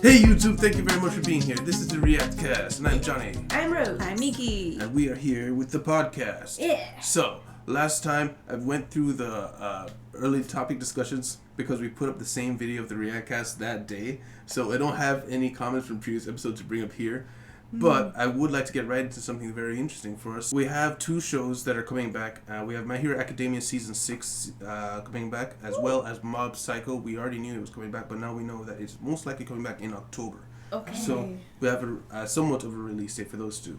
Hey YouTube, thank you very much for being here. This is the React Cast, and I'm Johnny. I'm Rose. I'm Miki. And we are here with the podcast. Yeah. So, last time I went through the early topic discussions because we put up the same video of the React Cast that day. So I don't have any comments from previous episodes to bring up here. But I would like to get right into something very interesting for us. We have two shows that are coming back. We have My Hero Academia Season 6 coming back, as well as Mob Psycho. We already knew it was coming back, but now we know that it's most likely coming back in October. Okay. So we have a somewhat of a release date for those two.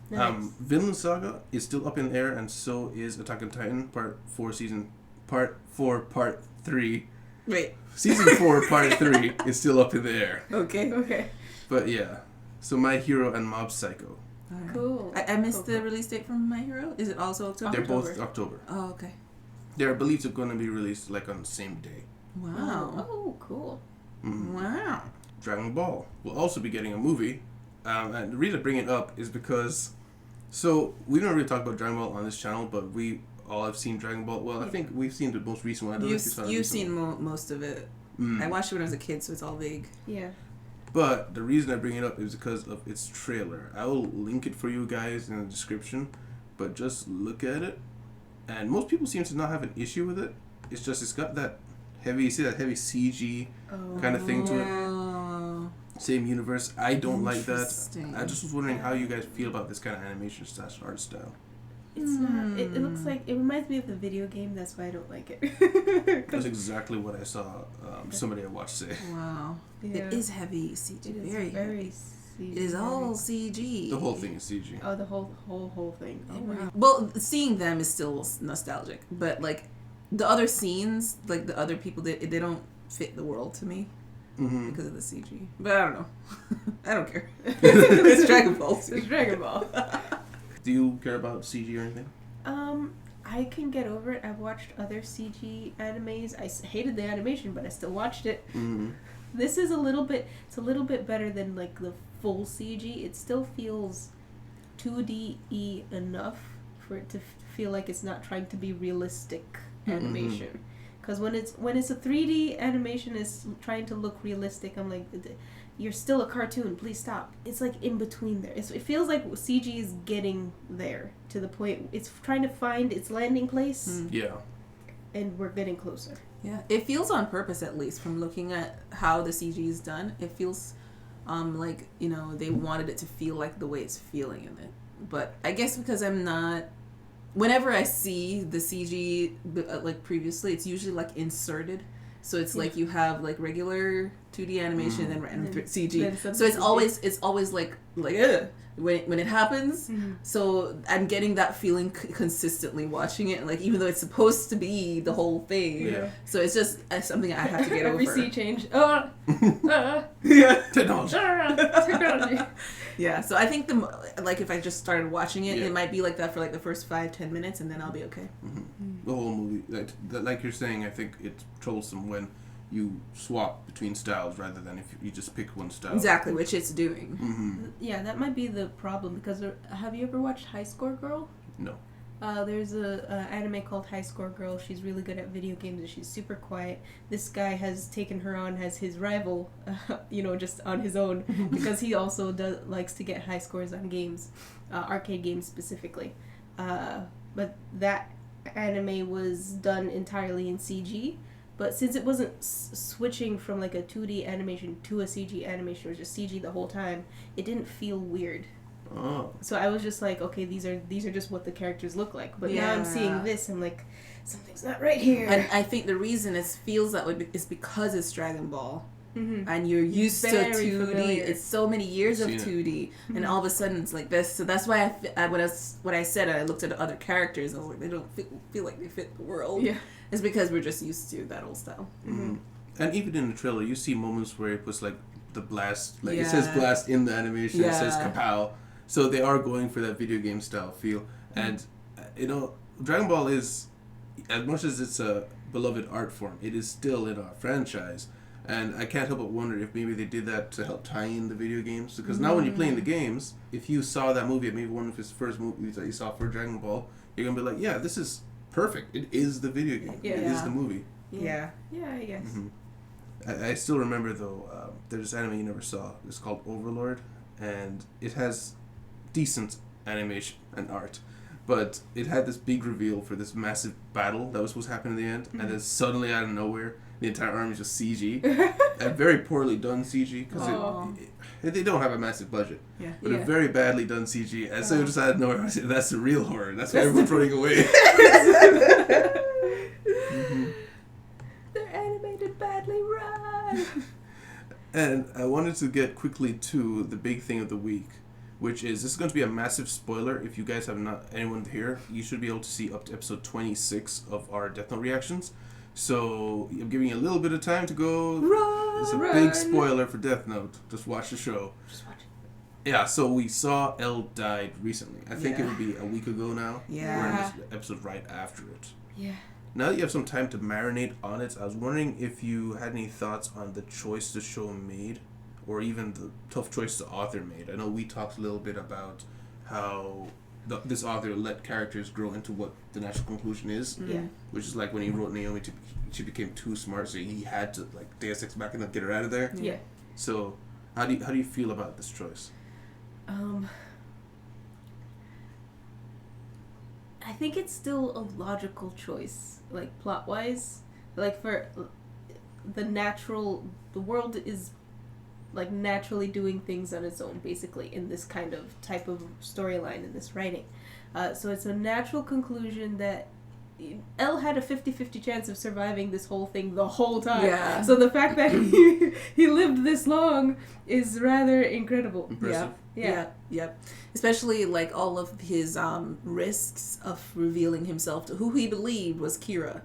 Nice. Vinland Saga is still up in the air, and so is Attack on Titan Part 4 Part 3. Wait. Season 4 Part 3 is still up in the air. Okay. But yeah. So My Hero and Mob Psycho. Right. Cool. I missed the release date from My Hero. Is it also October? They're both October. Oh, okay. They're believed to going to be released like on the same day. Wow. Oh, cool. Wow. Dragon Ball will also be getting a movie. And the reason I bring it up is because... So, we don't really talk about Dragon Ball on this channel, but we all have seen Dragon Ball. Well, I think we've seen the most recent one. I don't know if you saw You've seen most of it. I watched it when I was a kid, so it's all vague. Yeah. But the reason I bring it up is because of its trailer. I will link it for you guys in the description, but just look at it. And most people seem to not have an issue with it. It's just, it's got that heavy, CG kind of thing to it. Same universe. I don't like that. I just was wondering how you guys feel about this kind of animation / art style. It's not. It looks like it reminds me of the video game. That's why I don't like it. That's exactly what I saw somebody I watched say. Wow. Yeah. It is heavy CG. It is very very heavy. CG. It is all CG. The whole thing is CG. Oh, the whole thing. Oh, wow. Well, seeing them is still nostalgic, but like the other scenes, like the other people, they don't fit the world to me because of the CG. But I don't know. I don't care. It's Dragon Ball. It's Dragon Ball. Do you care about CG or anything? I can get over it. I've watched other CG animes. I hated the animation, but I still watched it. This is a little bit better than like the full CG. It still feels 2D-y enough for it to feel like it's not trying to be realistic animation. Because when it's a 3D animation is trying to look realistic, I'm like, you're still a cartoon. Please stop. It's like in between there. It feels like CG is getting there to the point it's trying to find its landing place. Yeah. And we're getting closer. Yeah, it feels on purpose, at least from looking at how the CG is done. It feels like, you know, they wanted it to feel like the way it's feeling in it. But I guess because I'm not, whenever I see the CG like previously, it's usually like inserted. So it's like you have like regular 2D animation and random CG. So it's always like when it happens. So I'm getting that feeling consistently watching it, like even though it's supposed to be the whole thing. Yeah. So it's just something I have to get over. Every sea change. Yeah. Technology. Yeah. So I think if I just started watching it, it might be like that for like the first 5-10 minutes, and then I'll be okay. The whole movie, like you're saying, I think it's troublesome when you swap between styles rather than if you just pick one style. Exactly, which it's doing. Yeah, that might be the problem because have you ever watched High Score Girl? No. There's a anime called High Score Girl. She's really good at video games and she's super quiet. This guy has taken her on as his rival, just on his own because he also likes to get high scores on games, arcade games specifically. But that anime was done entirely in CG. But since it wasn't switching from like a 2D animation to a CG animation, it was just CG the whole time, it didn't feel weird. Oh. So I was just like, okay, these are just what the characters look like. But now I'm seeing this, I'm like, something's not right here. And I think the reason it feels that way is because it's Dragon Ball. And you're used to 2D. Familiar. It's so many years of 2D, and all of a sudden it's like this. So that's why when I said I looked at other characters, I was like, they don't feel like they fit the world. Yeah, it's because we're just used to that old style. And even in the trailer, you see moments where it puts like the blast, like it says blast in the animation. It says kapow. So they are going for that video game style feel. And Dragon Ball is, as much as it's a beloved art form, it is still in our franchise. And I can't help but wonder if maybe they did that to help tie in the video games. Because now when you're playing the games, if you saw that movie, maybe one of his first movies that you saw for Dragon Ball, you're going to be like, yeah, this is perfect. It is the video game. It is the movie. Yeah, I guess. I still remember though. There's this anime you never saw. It's called Overlord, and it has decent animation and art, but it had this big reveal for this massive battle that was supposed to happen in the end, and then suddenly out of nowhere, the entire army is just CG, and very poorly done CG because they don't have a massive budget, but a very badly done CG, and so just out of nowhere, I said, that's the real horror. That's why everyone's running away. They're animated badly, run. And I wanted to get quickly to the big thing of the week, which is, this is going to be a massive spoiler. If you guys have not, anyone here, you should be able to see up to episode 26 of our Death Note reactions. So I'm giving you a little bit of time to go. It's a big spoiler for Death Note. Just watch the show. Just watch it. Yeah, so we saw L died recently. I think it would be a week ago now. Yeah. We're in this episode right after it. Yeah. Now that you have some time to marinate on it, I was wondering if you had any thoughts on the choice the show made, or even the tough choice the author made. I know we talked a little bit about how this author let characters grow into what the natural conclusion is. Yeah. Which is like when he wrote Naomi, she became too smart, so he had to like Deus Ex Machina get her out of there. Yeah. So how do you feel about this choice? I think it's still a logical choice, like plot wise. Like for the world is like naturally doing things on its own, basically, in this kind of type of storyline in this writing. So it's a natural conclusion that L had a 50-50 chance of surviving this whole thing the whole time. Yeah. So the fact that he lived this long is rather incredible. Impressive. Yeah. Yep. Especially like all of his risks of revealing himself to who he believed was Kira,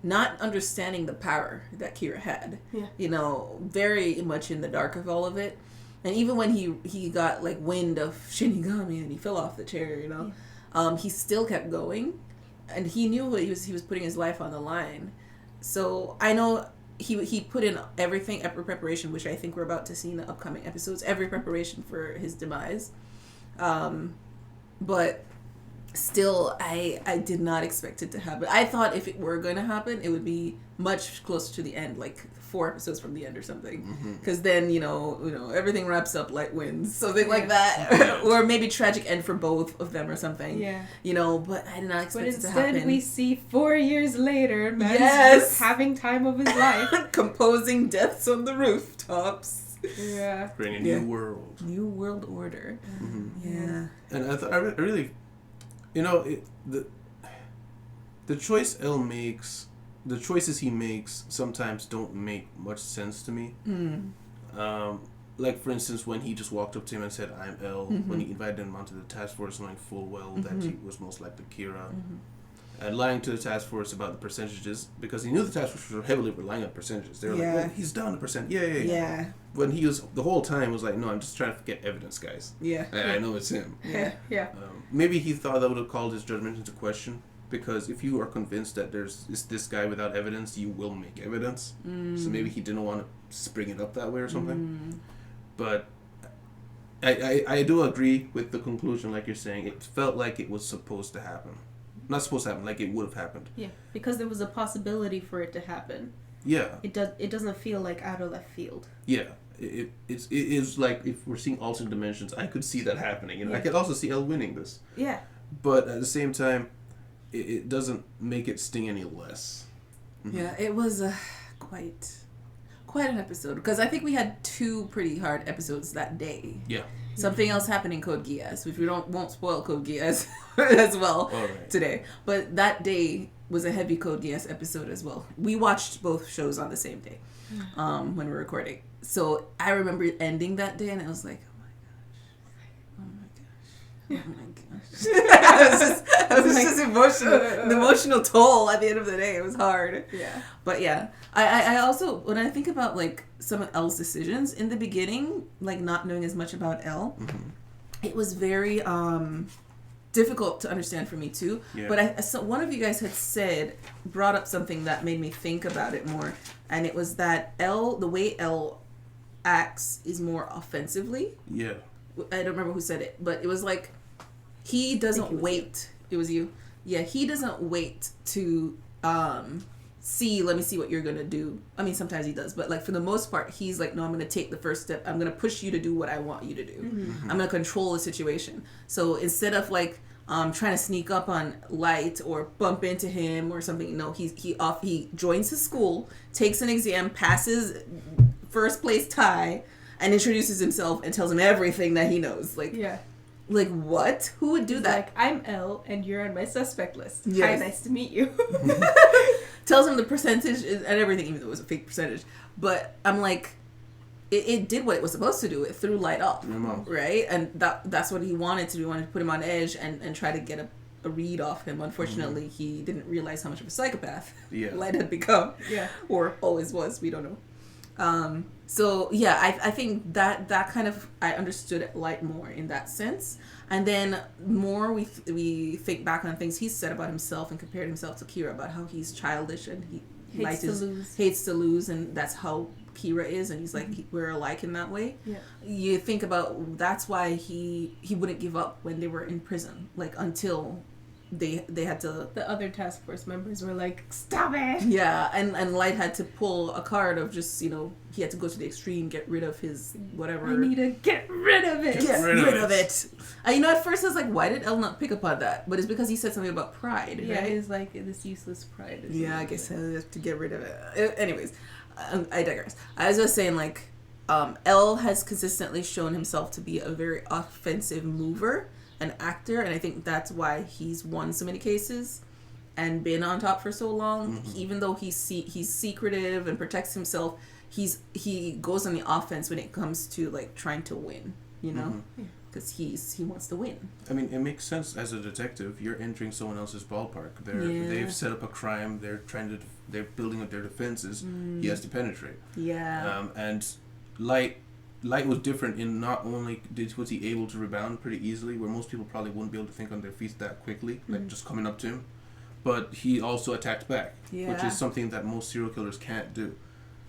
not understanding the power that Kira had. Yeah. You know, very much in the dark of all of it. And even when he got like wind of Shinigami and he fell off the chair, you know, he still kept going, and he knew what he was putting his life on the line. So I know he put in every preparation, which I think we're about to see in the upcoming episodes, every preparation for his demise. But still, I did not expect it to happen. I thought if it were going to happen, it would be much closer to the end, like 4 episodes from the end or something. Because then, you know, everything wraps up like wins, something like that. Or maybe tragic end for both of them or something. Yeah. You know, but I did not expect it to happen. But instead we see 4 years later, man's having time of his life. Composing deaths on the rooftops. Yeah. Creating a new world. New world order. Yeah. And I really, you know, the choice L makes, the choices he makes sometimes don't make much sense to me. Like, for instance, when he just walked up to him and said, "I'm L," when he invited him onto the task force, knowing full well that he was most likely Kira. And lying to the task force about the percentages, because he knew the task force were heavily relying on percentages. They were like, "Well, he's down a percent, yeah." When he was, the whole time was like, "No, I'm just trying to get evidence, guys. I know it's him." Maybe he thought that would have called his judgment into question, because if you are convinced that there's this guy without evidence, you will make evidence. So maybe he didn't want to spring it up that way or something. But I do agree with the conclusion, like you're saying. It felt like it was supposed to happen. Not supposed to happen, like it would have happened. Yeah, because there was a possibility for it to happen. Yeah. It doesn't feel like out of left field. Yeah. It is like, if we're seeing alternate dimensions, I could see that happening. You know, I could also see L winning this. Yeah. But at the same time, it doesn't make it sting any less. Yeah, it was quite an episode, because I think we had 2 pretty hard episodes that day. Yeah. Something else happened in Code Geass, which we won't spoil Code Geass as well today. But that day was a heavy Code Geass episode as well. We watched both shows on the same day when we were recording. So I remember ending that day and I was like, oh my gosh. It was just emotional. The emotional toll at the end of the day. It was hard. Yeah. But yeah, I also, when I think about like some of L's decisions in the beginning, like not knowing as much about L, it was very difficult to understand for me too. Yeah. But so one of you guys had brought up something that made me think about it more, and it was that the way L acts is more offensively. Yeah. I don't remember who said it, but it was like, he doesn't wait. It was you. Yeah, he doesn't wait to let me see what you're gonna do. I mean, sometimes he does, but like for the most part, he's like, no, I'm gonna take the first step. I'm gonna push you to do what I want you to do. Mm-hmm. I'm gonna control the situation. So instead of like trying to sneak up on Light or bump into him or something, no, he joins his school, takes an exam, passes first place tie, and introduces himself and tells him everything that he knows. Like, yeah. Like, what? Who would do that? Like, I'm L, and you're on my suspect list. Yes. Hi, nice to meet you. Tells him the percentage and everything, even though it was a fake percentage. But I'm like, it did what it was supposed to do. It threw Light off, right? And that's what he wanted to do. He wanted to put him on edge and try to get a read off him. Unfortunately, he didn't realize how much of a psychopath Light had become. Yeah. Or always was. We don't know. So yeah, I think that kind of, I understood Light more in that sense, and then more we think back on things he's said about himself and compared himself to Kira about how he's childish and he hates to lose, and that's how Kira is, and he's like, we're alike in that way. Yeah. You think about that's why he wouldn't give up when they were in prison, like until they had to, the other task force members were like, stop it. Yeah, and Light had to pull a card of just, he had to go to the extreme, get rid of his whatever. I need to get rid of it. Get rid of it. At first I was like, why did Elle not pick up on that? But it's because he said something about pride. Yeah, right? It's like this useless pride. Yeah, I guess I have to get rid of it. Anyways, I digress. I was just saying, like, Elle has consistently shown himself to be a very offensive mover, an actor, and I think that's why he's won so many cases and been on top for so long. Mm-hmm. Even though he's secretive and protects himself, he goes on the offense when it comes to like trying to win, because he wants to win. I mean, it makes sense as a detective. You're entering someone else's ballpark. They've set up a crime. They're building up their defenses. He has to penetrate. Yeah. And Light was different in not only was he able to rebound pretty easily, where most people probably wouldn't be able to think on their feet that quickly, like just coming up to him, but he also attacked back, which is something that most serial killers can't do.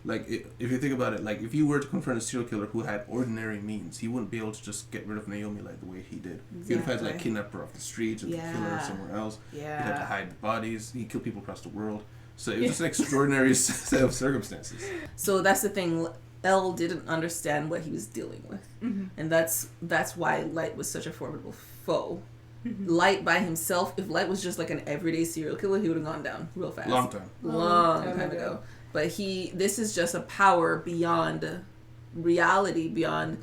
Like, if you think about it, like, if you were to confront a serial killer who had ordinary means, he wouldn't be able to just get rid of Naomi like the way he did. Exactly. He would have had to, like, kidnap her off the streets and kill her somewhere else. Yeah. He'd have to hide the bodies. He'd kill people across the world. So it was just an extraordinary set of circumstances. So that's the thing. Elle didn't understand what he was dealing with. Mm-hmm. And that's why Light was such a formidable foe. Mm-hmm. Light by himself, if Light was just like an everyday serial killer, he would have gone down real fast. Long time ago. But this is just a power beyond reality, beyond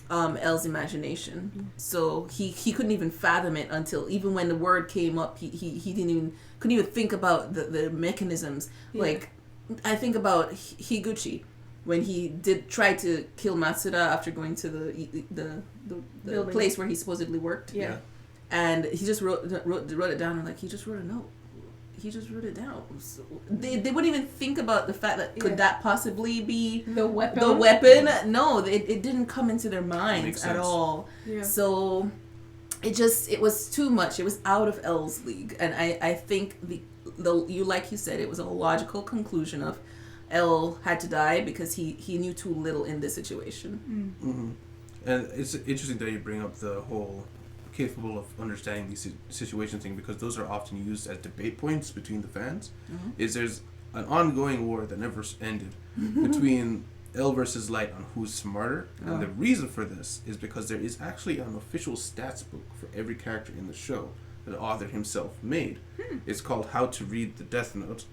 Elle's imagination. Mm-hmm. So he couldn't even fathom it until, even when the word came up, he couldn't even think about the mechanisms. Yeah. Like, I think about Higuchi, when he try to kill Matsuda after going to the place where he supposedly worked. Yeah. And he just wrote it down, and like, he just wrote a note. He just wrote it down. So they wouldn't even think about the fact that could that possibly be the weapon. No, it didn't come into their minds at all. Yeah. So it was too much. It was out of Elle's league, and I think like you said, it was a logical conclusion of Elle had to die because he knew too little in this situation. Mm-hmm. And it's interesting that you bring up the whole capable of understanding these situations thing, because those are often used as debate points between the fans. Mm-hmm. There's an ongoing war that never ended between Elle versus Light on who's smarter. And the reason for this is because there is actually an official stats book for every character in the show that the author himself made. It's called How to Read the Death Note.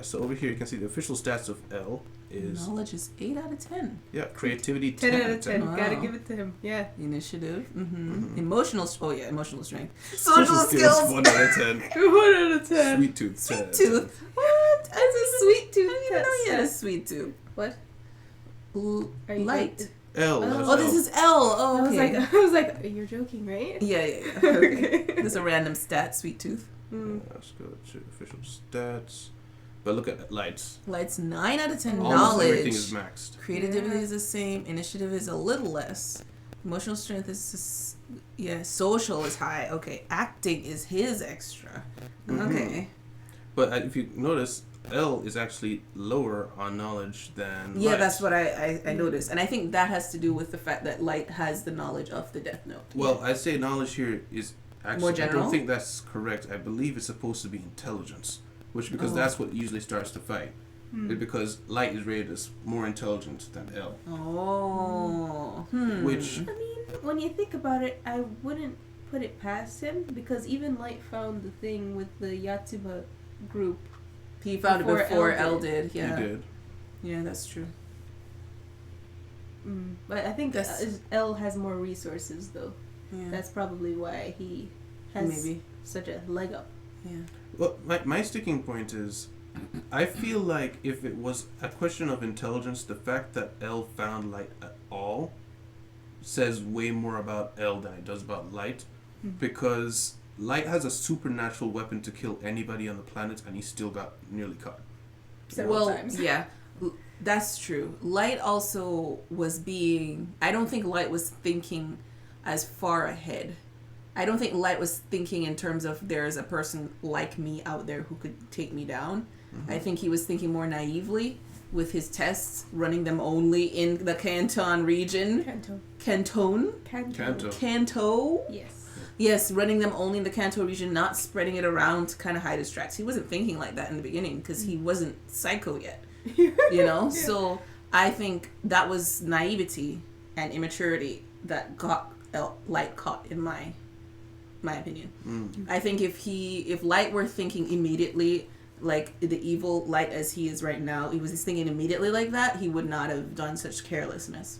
So over here you can see the official stats of Elle is... Knowledge is 8 out of 10. Yeah, creativity 10 out of 10. Wow. Gotta give it to him. Yeah. Initiative. Mm-hmm. Emotional strength. Social skills 1 out of 10. 1 out of 10. Sweet tooth. Sweet tooth. What? That's a sweet tooth. I didn't even know you had a sweet tooth. What? Light. L. This is L. Oh, okay. I was like, you're joking, right? Yeah. Okay. There's a random stat, sweet tooth. Let's go to official stats. But look at Light's. Light's 9 out of 10 Almost knowledge. Everything is maxed. Creativity is the same. Initiative is a little less. Emotional strength is Social is high. Okay. Acting is his extra. Mm-hmm. Okay. But if you notice, L is actually lower on knowledge than Light. That's what I noticed. And I think that has to do with the fact that Light has the knowledge of the Death Note. Well, I'd say knowledge here is actually... more general? I don't think that's correct. I believe it's supposed to be intelligence. because that's what usually starts the fight. Because Light is rated as more intelligent than L. Which, I mean, when you think about it, I wouldn't put it past him, because even Light found the thing with the Yatsuba group. He found it before L did. Yeah. he did. Yeah, that's true. But I think L has more resources, though. Yeah. That's probably why he has such a leg up. Yeah. Well, my sticking point is, I feel like if it was a question of intelligence, the fact that L found Light at all says way more about L than it does about Light, because Light has a supernatural weapon to kill anybody on the planet, and he still got nearly caught. Several times. Yeah, that's true. Light also was I don't think Light was thinking as far ahead. I don't think Light was thinking in terms of there's a person like me out there who could take me down. I think he was thinking more naively with his tests, running them only in the Canton region. Canton? Kanto? Yes, running them only in the Kanto region, not spreading it around to kind of hide his tracks. He wasn't thinking like that in the beginning because he wasn't psycho yet, you know? Yeah. So I think that was naivety and immaturity that got Light caught, in my opinion. I think if Light were thinking immediately like the evil Light as he is right now, he was thinking immediately like that, he would not have done such carelessness.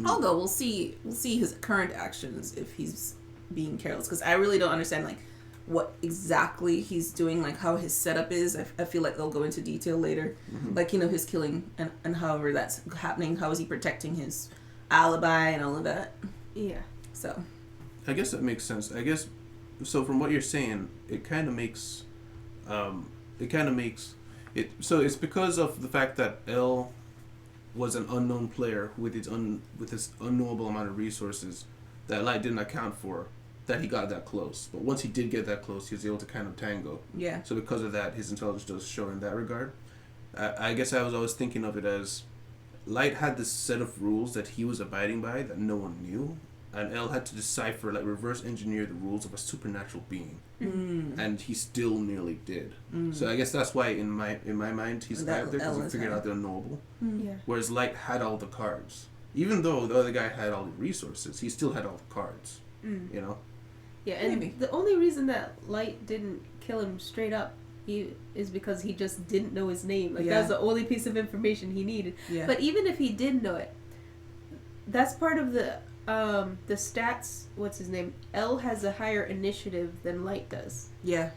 Although we'll see his current actions if he's being careless, because I really don't understand like what exactly he's doing, like how his setup is. I feel like they'll go into detail later, like, you know, his killing and however that's happening, how is he protecting his alibi and all of that. Yeah. So I guess that makes sense. I guess so. From what you're saying, it kind of makes it. So it's because of the fact that L was an unknown player with this unknowable amount of resources that Light didn't account for, that he got that close. But once he did get that close, he was able to kind of tango. Yeah. So because of that, his intelligence does show in that regard. I guess I was always thinking of it as Light had this set of rules that he was abiding by that no one knew, and L had to decipher, like reverse engineer the rules of a supernatural being, and he still nearly did. So I guess that's why in my mind he's out there, because he figured out the unknowable. Whereas Light had all the cards, even though the other guy had all the resources, he still had all the cards. You know. Yeah, and the only reason that Light didn't kill him straight up is because he just didn't know his name. Like that was the only piece of information he needed. Yeah. But even if he did know it, that's part of the stats. What's his name? L has a higher initiative than Light does. Yeah.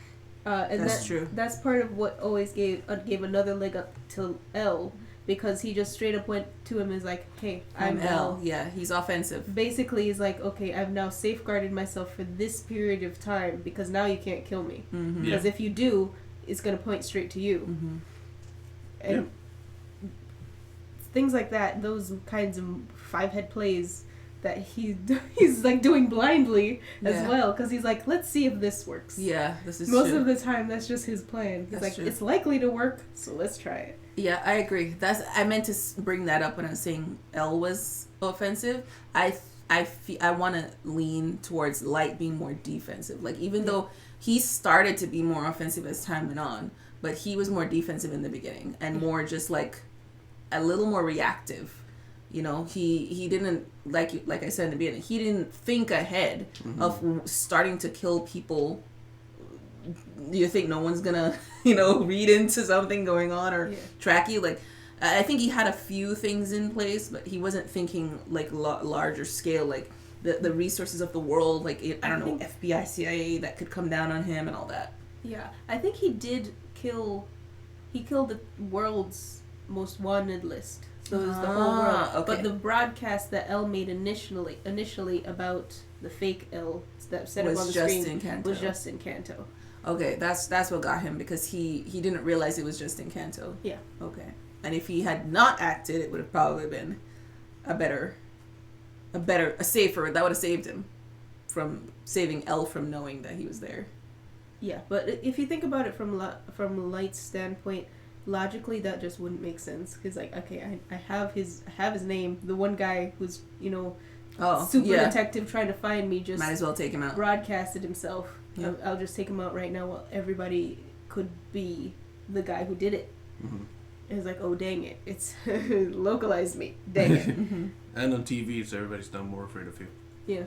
And that's true. That's part of what always gave another leg up to L, because he just straight up went to him and was like, hey, I'm L. Yeah, he's offensive. Basically, he's like, okay, I've now safeguarded myself for this period of time, because now you can't kill me. Because if you do, it's going to point straight to you. And things like that, those kinds of five-head plays that he's like doing blindly as well, because he's like, let's see if this works. Yeah, this is most of the time that's just his plan. He's like, it's likely to work, so let's try it. Yeah, I agree. I meant to bring that up when I was saying L was offensive. I want to lean towards Light being more defensive. Like, even though he started to be more offensive as time went on, but he was more defensive in the beginning and more just like a little more reactive. You know, he didn't, like I said in the beginning, he didn't think ahead of starting to kill people. You think no one's gonna, read into something going on or track you? Like, I think he had a few things in place, but he wasn't thinking like larger scale, like the resources of the world, like I don't know, FBI, CIA that could come down on him and all that. Yeah, I think he did kill. He killed the world's most wanted list. So it was the whole world. Okay. But the broadcast that L made initially about the fake L that set up on the screen was just in Kanto. Okay, that's what got him, because he didn't realize it was just in Kanto. Yeah. Okay. And if he had not acted, it would have probably been a safer, that would have saved him from saving L from knowing that he was there. Yeah, but if you think about it from Light's standpoint, logically that just wouldn't make sense, because like, okay, I have his name, the one guy who's super detective trying to find me, just might as well take him out, broadcasted himself. I'll just take him out right now while everybody could be the guy who did it. Mm-hmm. It was like, oh dang it, it's localized me. Dang it. And on TV, so everybody's now more afraid of you. Yeah.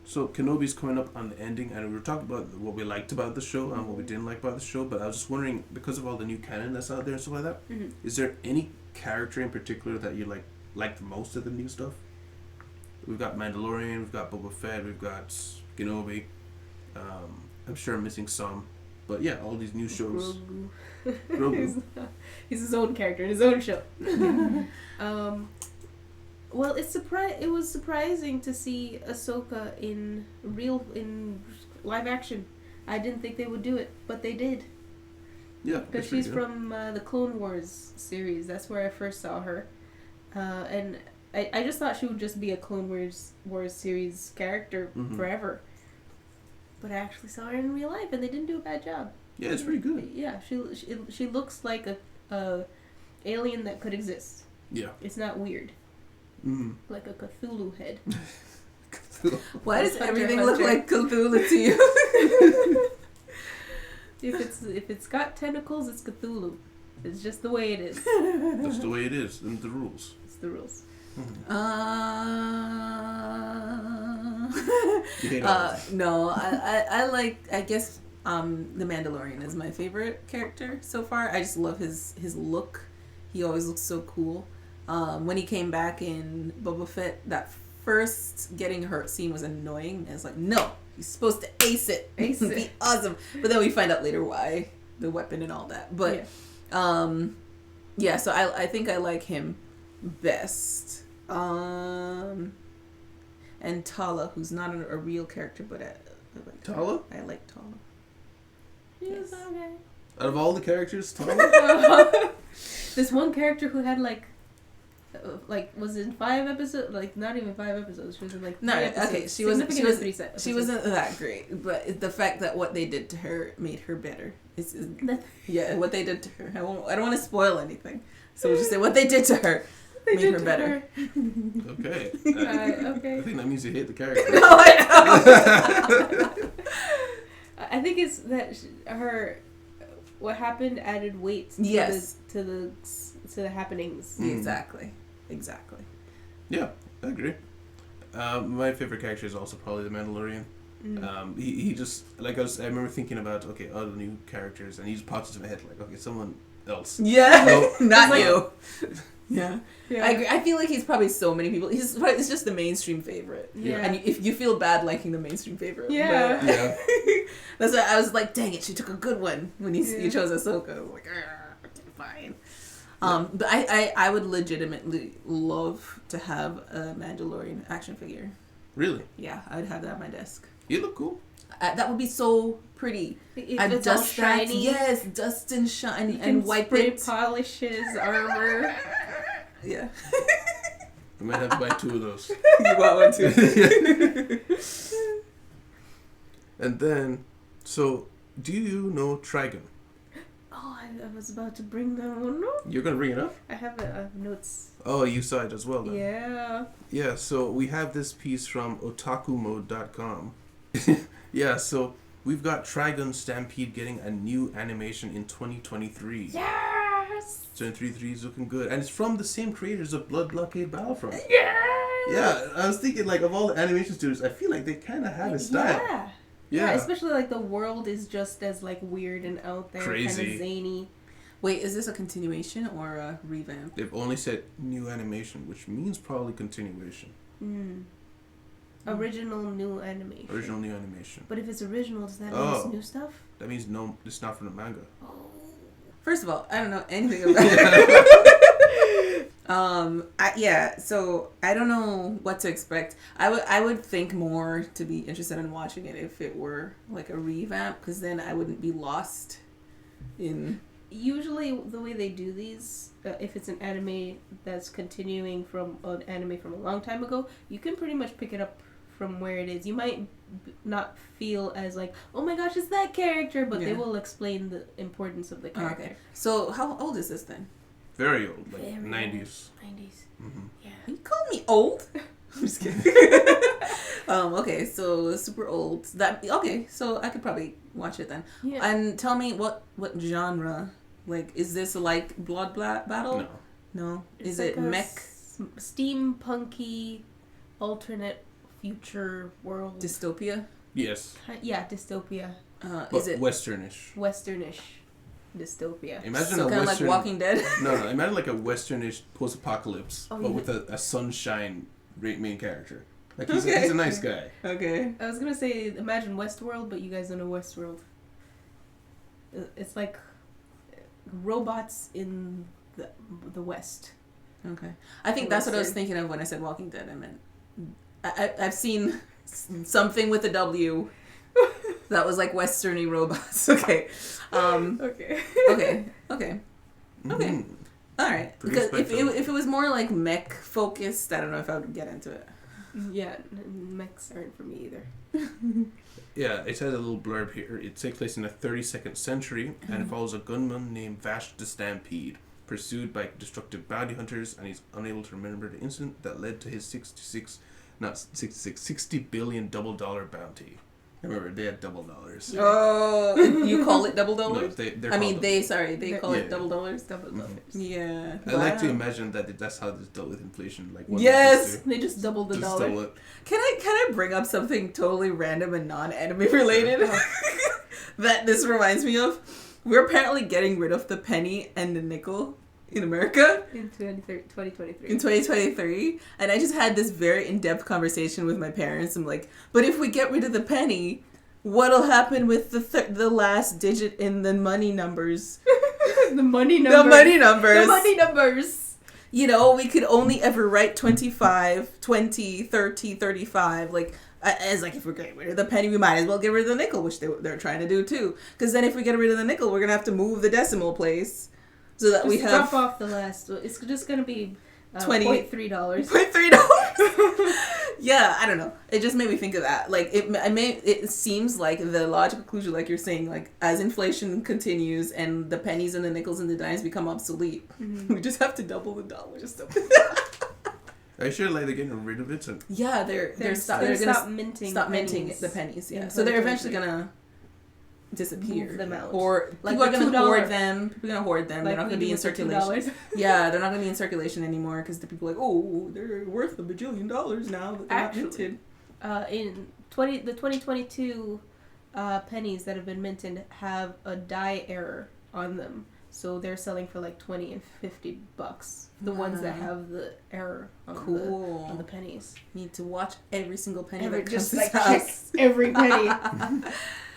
So Kenobi's coming up on the ending, and we were talking about what we liked about the show and what we didn't like about the show. But I was just wondering, because of all the new canon that's out there and stuff like that, is there any character in particular that you like the most of the new stuff? We've got Mandalorian, we've got Boba Fett, we've got Kenobi. I'm sure I'm missing some, but yeah, all these new shows. Grogu. He's his own character in his own show. Well, it was surprising to see Ahsoka in live action. I didn't think they would do it, but they did. Yeah, because she's from the Clone Wars series. That's where I first saw her, and I just thought she would just be a Clone Wars series character forever. But I actually saw her in real life, and they didn't do a bad job. Yeah, it's pretty good. Yeah, she looks like a alien that could exist. Yeah, it's not weird. Like a Cthulhu head. Why does everything look like Cthulhu to you? If it's got tentacles, it's Cthulhu. It's just the way it is. That's the way it is, and the rules. It's the rules. No, I like, I guess the Mandalorian is my favorite character so far. I just love his look. He always looks so cool. When he came back in Boba Fett, that first getting hurt scene was annoying. It's like, no, he's supposed to ace it. Be awesome. But then we find out later why, the weapon and all that. But yeah, so I think I like him best. And Tala, who's not a real character, but I like Tala? I like Tala. Yes. Okay. Out of all the characters, Tala? This one character who had was in 5 episodes, not even 5 episodes. She was in 3 episodes. Okay, she wasn't that great, but the fact that what they did to her made her better. Yeah, what they did to her. I don't want to spoil anything, so we'll just say what they did to her made her better. Okay. Okay. I think that means you hate the character. No, I know. I think it's that what happened added weight to the happenings. Exactly. Yeah, I agree. My favorite character is also probably the Mandalorian. He just, I remember thinking about, okay, all the new characters, and he just pops into my head okay, someone else. Yeah, not you. Yeah. Yeah. I agree. I feel like he's probably so many people. It's just the mainstream favorite. Yeah. And if you feel bad liking the mainstream favorite. Yeah. But Yeah. That's why I was like, dang it, she took a good one when you chose Ahsoka. I was like, okay, fine. But I would legitimately love to have a Mandalorian action figure. Really? Yeah, I would have that on my desk. You look cool. That would be so pretty. It's all shiny. Yes, dust and shine and wipe it. Polish his armor. Yeah. I might have to buy 2 of those. You want one too? And then, so, do you know Trigun? Oh, I was about to bring that one up. You're going to bring it up? I have notes. Oh, you saw it as well then. Yeah. Yeah, so we have this piece from otakumode.com. Yeah, so we've got Trigun Stampede getting a new animation in 2023. Yes! 2023 is looking good. And it's from the same creators of Blood Blockade Battlefront. Yes! Yeah, I was thinking, of all the animation studios, I feel like they kind of have a style. Yeah, especially, the world is just as, weird and out there. Crazy. Kind of zany. Wait, is this a continuation or a revamp? They've only said new animation, which means probably continuation. Original new animation. Original new animation. But if it's original, does that mean it's new stuff? That means no, it's not from the manga. Oh. First of all, I don't know anything about it. So I don't know what to expect. I would think more to be interested in watching it if it were a revamp, because then I wouldn't be lost in. Usually, the way they do these, if it's an anime that's continuing from an anime from a long time ago, you can pretty much pick it up from where it is. You might not feel as oh my gosh, it's that character, but they will explain the importance of the character. Okay. So how old is this then? Very old, Very 90s. Old. 90s. Mm-hmm. Yeah. You call me old? I'm just kidding. Okay, so super old. So I could probably watch it then. Yeah. And tell me what genre Like, is this like Blood Battle? No. Is it like mech? Steampunky alternate future world. Dystopia? Yes. Yeah, dystopia. Is it westernish? Westernish dystopia. Imagine so a kind of western, like Walking Dead. No. Imagine like a westernish post-apocalypse, Oh, but yeah. with a sunshine main character. Like he's a nice guy. Okay. I was gonna say, imagine Westworld, but you guys don't know Westworld. It's like robots in the West. Okay. I think that's what I was thinking of when I said Walking Dead. I meant I've seen something with a W that was like westerny robots. Okay. Okay. Okay. Mm-hmm. All right. Because if it was more like mech focused, I don't know if I would get into it. Yeah, mechs aren't for me either. Yeah, it has a little blurb here. It takes place in the 32nd century, and it follows a gunman named Vash the Stampede, pursued by destructive bounty hunters, and he's unable to remember the incident that led to his $60 billion double dollar bounty. Remember, they had double dollars. Oh, you call it double dollars? No, they call it double dollars. Double dollars. Yeah. I like to imagine that that's how it's dealt with inflation. Like yes, they just doubled the dollar. Double it. Can I bring up something totally random and non-anime related that this reminds me of? We're apparently getting rid of the penny and the nickel in America in 2023. In 2023, and I just had this very in-depth conversation with my parents. I'm like, but if we get rid of the penny, what'll happen with the last digit in the money numbers? The money numbers. You know, we could only ever write 25, 20, 30, 35. Like, as like, if we're getting rid of the penny, we might as well get rid of the nickel, which they're trying to do too. Because then if we get rid of the nickel, we're going to have to move the decimal place. So that we have drop off the last. It's just gonna be $0.3. $0.3. Yeah, I don't know. It just made me think of that. Like it seems like the logical conclusion, like you're saying, like as inflation continues and the pennies and the nickels and the dimes become obsolete, we just have to double the dollar or something. Are you sure like they're getting rid of it? So... Yeah, they're gonna stop minting the pennies. Yeah, so they're eventually gonna disappear. Move them out. Or like people are going to hoard them. People are going to hoard them. Like they're not going to be in circulation. Yeah, they're not going to be in circulation anymore because the people are like, oh, they're worth $1 bajillion now that they're not minted. In the 2022 pennies that have been minted have a die error on them. So they're selling for like $20 and $50. The ones that have the error on the pennies. Need to watch every single penny that comes to like house. Every penny.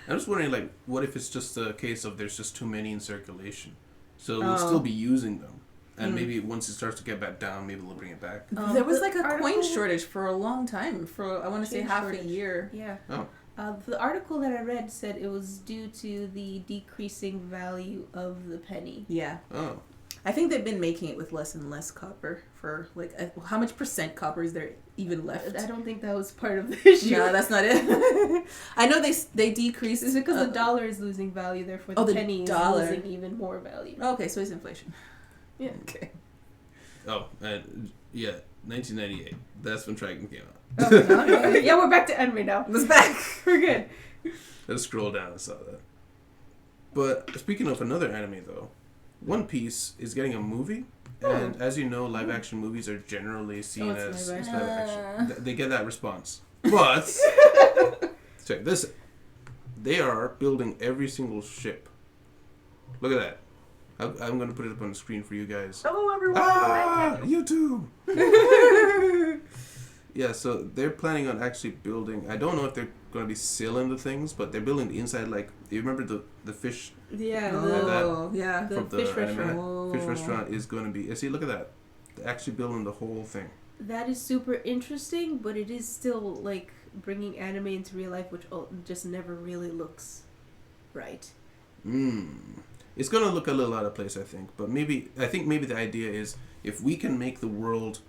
I'm just wondering, like, what if it's just a case of there's just too many in circulation? So we'll still be using them. And maybe once it starts to get back down, maybe they'll bring it back. There was like a coin shortage for a long time. For, I want to say, half a year. Yeah. Oh. The article that I read said it was due to the decreasing value of the penny. Yeah. Oh. I think they've been making it with less and less copper for like how much % copper is there even left? I don't think that was part of the issue. No, that's not it. I know they decreased. It's because the dollar is losing value, therefore the penny is losing even more value. Okay, so it's inflation. Yeah. Okay. Oh, yeah, 1998. That's when Trigun came out. Okay. Yeah, we're back to anime now. It's back. We're good. Let's scroll down and saw that. But speaking of another anime though, One Piece is getting a movie, and as you know, live action movies are generally seen as live action. They get that response. But check this. They are building every single ship. Look at that. I'm going to put it up on the screen for you guys. Hello, everyone. YouTube. Yeah, so they're planning on actually building. I don't know if they're going to be selling the things, but they're building the inside. Like, you remember the fish? Yeah. The fish restaurant. Fish restaurant is going to be. See, look at that. They're actually building the whole thing. That is super interesting, but it is still like bringing anime into real life, which just never really looks right. It's going to look a little out of place, I think. But I think maybe the idea is if we can make the world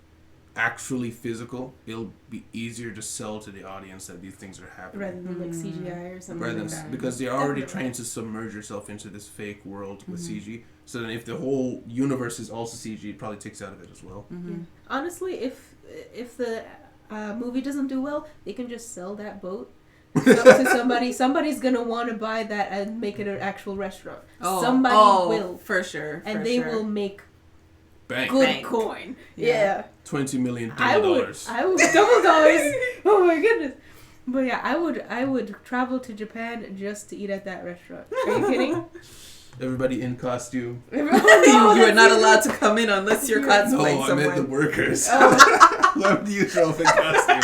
actually physical, it'll be easier to sell to the audience that these things are happening. Rather than like CGI or something like that. Because they're already trying to submerge yourself into this fake world with CG. So then if the whole universe is also CG, it probably takes out of it as well. Yeah. Honestly, if the movie doesn't do well, they can just sell that boat to somebody. Somebody's gonna want to buy that and make it an actual restaurant. Somebody will for sure, and they will make Bank. good coin. Yeah. $20 million. I would double dollars. Oh my goodness. But yeah, I would travel to Japan just to eat at that restaurant. Are you kidding? Everybody in costume. You are not allowed to come in unless you're cosplaying someone. I meant the workers. Oh. Love the usual in costume.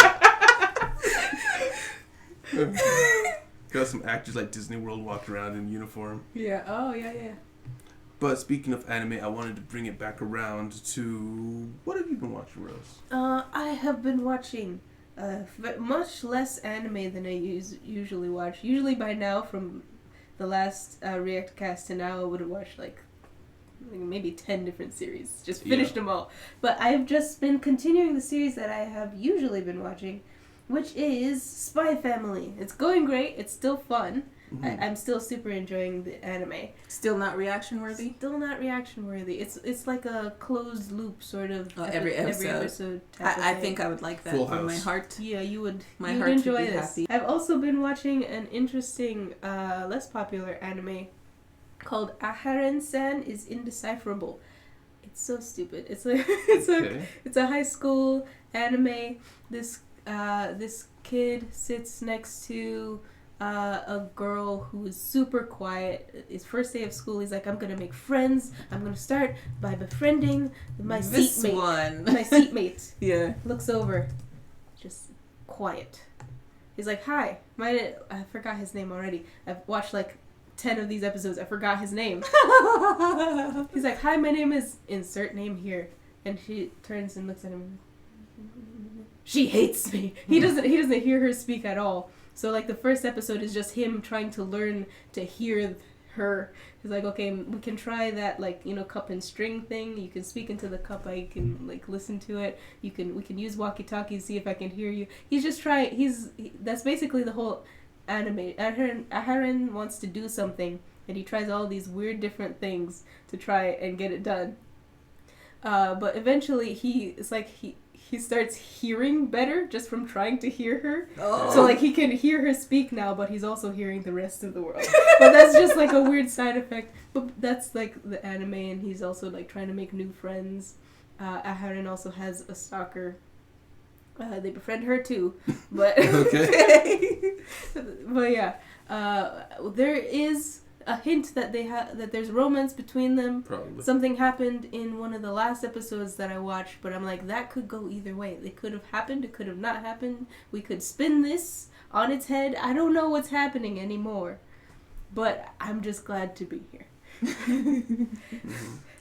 Got some actors like Disney World walked around in uniform. Yeah. Oh yeah. But speaking of anime, I wanted to bring it back around to what have you been watching, Rose? I have been watching much less anime than I usually watch. Usually by now, from the last React cast to now, I would have watched like maybe 10 different series. Just finished them all. But I've just been continuing the series that I have usually been watching, which is Spy Family. It's going great. It's still fun. Mm-hmm. I'm still super enjoying the anime. Still not reaction worthy? Still not reaction worthy. It's like a closed loop sort of. Every episode I think I would like that for my heart. Yeah, you would. My you heart would enjoy would be this. happy. I've also been watching an interesting, less popular anime called Aharen-San is Indecipherable. It's so stupid. It's like it's a high school anime. This kid sits next to a girl who is super quiet. His first day of school, he's like, I'm gonna make friends. I'm gonna start by befriending my seatmate. My seatmate. Yeah. Looks over, just quiet. He's like, hi. I forgot his name already. I've watched like 10 of these episodes. I forgot his name. He's like, hi, my name is insert name here. And she turns and looks at him. She hates me. He doesn't hear her speak at all. So like the first episode is just him trying to learn to hear her. He's like, okay, we can try that, like, cup and string thing. You can speak into the cup. I can like listen to it. We can use walkie-talkies, see if I can hear you. He's just trying. That's basically the whole anime. Aharen wants to do something, and he tries all these weird different things to try and get it done. But eventually he starts hearing better just from trying to hear her. Oh. So like he can hear her speak now, but he's also hearing the rest of the world. But that's just like a weird side effect. But that's like the anime, and he's also like trying to make new friends. Aharen also has a stalker. They befriend her too, but okay. But yeah, there is a hint that that there's romance between them. Probably. Something happened in one of the last episodes that I watched, but I'm like, that could go either way. It could have happened, it could have not happened. We could spin this on its head. I don't know what's happening anymore. But I'm just glad to be here.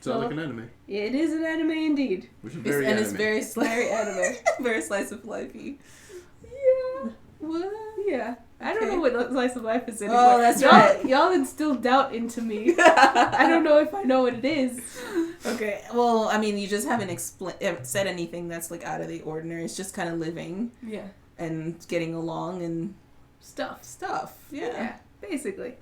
Sounds like an anime. It is an anime indeed. Which is very anime. It's very anime. Very slice of lifey. Yeah. What? Yeah. I don't know what slice of life is anymore. Oh, that's right. Y'all instill doubt into me. I don't know if I know what it is. Okay. Well, I mean, you just haven't said anything that's like out of the ordinary. It's just kind of living. Yeah. And getting along and stuff. Yeah. Basically.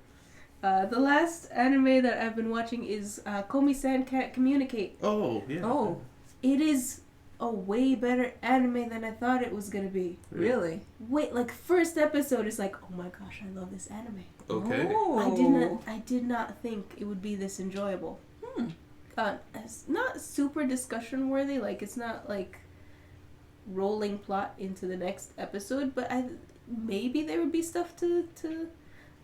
The last anime that I've been watching is Komi-San Can't Communicate. Oh, yeah. Oh. It is a way better anime than I thought it was gonna be. Really? Wait, like first episode is like, oh my gosh, I love this anime. Okay. Oh. I did not think it would be this enjoyable. It's not super discussion worthy. Like it's not like rolling plot into the next episode, but maybe there would be stuff to